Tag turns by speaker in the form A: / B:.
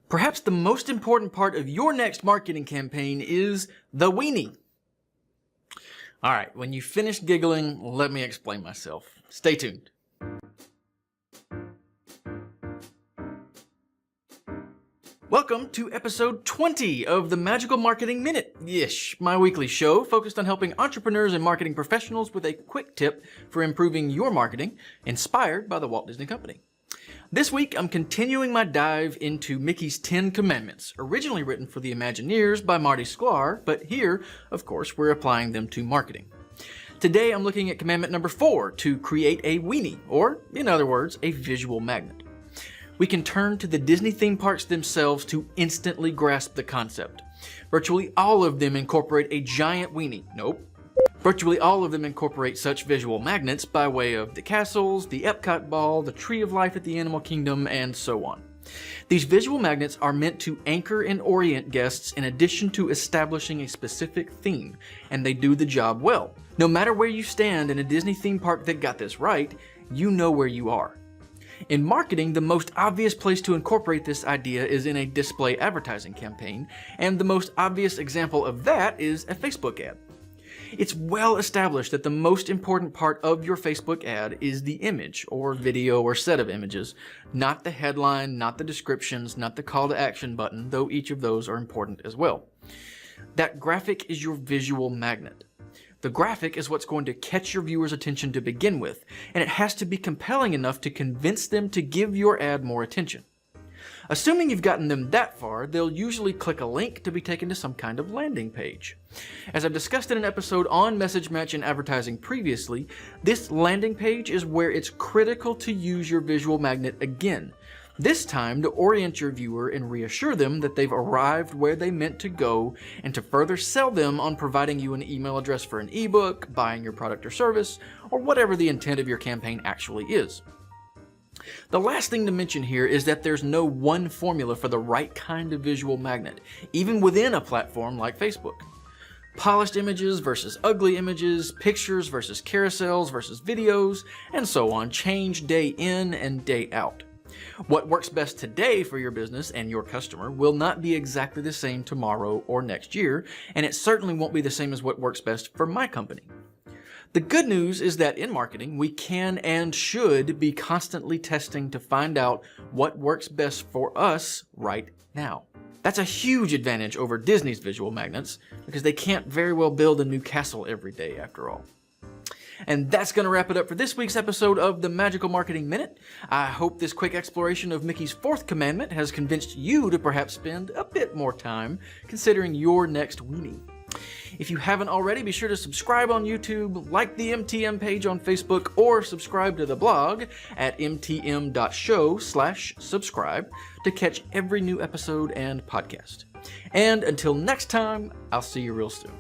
A: Perhaps the most important part of your next marketing campaign is the weenie. All right, when you finish giggling, let me explain myself. Stay tuned. Welcome to episode 20 of the Magical Marketing Minute-ish, my weekly show focused on helping entrepreneurs and marketing professionals with a quick tip for improving your marketing, inspired by the Walt Disney Company. This week, I'm continuing my dive into Mickey's 10 Commandments, originally written for the Imagineers by Marty Sklar, but here, of course, we're applying them to marketing. Today, I'm looking at commandment number 4, to create a weenie, or, in other words, a visual magnet. We can turn to the Disney theme parks themselves to instantly grasp the concept. Virtually all of them incorporate a giant weenie. Nope. Virtually all of them incorporate such visual magnets by way of the castles, the Epcot ball, the Tree of Life at the Animal Kingdom, and so on. These visual magnets are meant to anchor and orient guests in addition to establishing a specific theme, and they do the job well. No matter where you stand in a Disney theme park that got this right, you know where you are. In marketing, the most obvious place to incorporate this idea is in a display advertising campaign, and the most obvious example of that is a Facebook ad. It's well established that the most important part of your Facebook ad is the image, or video or set of images, not the headline, not the descriptions, not the call to action button, though each of those are important as well. That graphic is your visual magnet. The graphic is what's going to catch your viewers' attention to begin with, and it has to be compelling enough to convince them to give your ad more attention. Assuming you've gotten them that far, they'll usually click a link to be taken to some kind of landing page. As I've discussed in an episode on message match and advertising previously, this landing page is where it's critical to use your visual magnet again. This time to orient your viewer and reassure them that they've arrived where they meant to go, and to further sell them on providing you an email address for an ebook, buying your product or service, or whatever the intent of your campaign actually is. The last thing to mention here is that there's no one formula for the right kind of visual magnet, even within a platform like Facebook. Polished images versus ugly images, pictures versus carousels versus videos, and so on change day in and day out. What works best today for your business and your customer will not be exactly the same tomorrow or next year, and it certainly won't be the same as what works best for my company. The good news is that in marketing, we can and should be constantly testing to find out what works best for us right now. That's a huge advantage over Disney's visual magnets, because they can't very well build a new castle every day after all. And that's going to wrap it up for this week's episode of the Magical Marketing Minute. I hope this quick exploration of Mickey's 4th commandment has convinced you to perhaps spend a bit more time considering your next weenie. If you haven't already, be sure to subscribe on YouTube, like the MTM page on Facebook, or subscribe to the blog at mtm.show/subscribe to catch every new episode and podcast. And until next time, I'll see you real soon.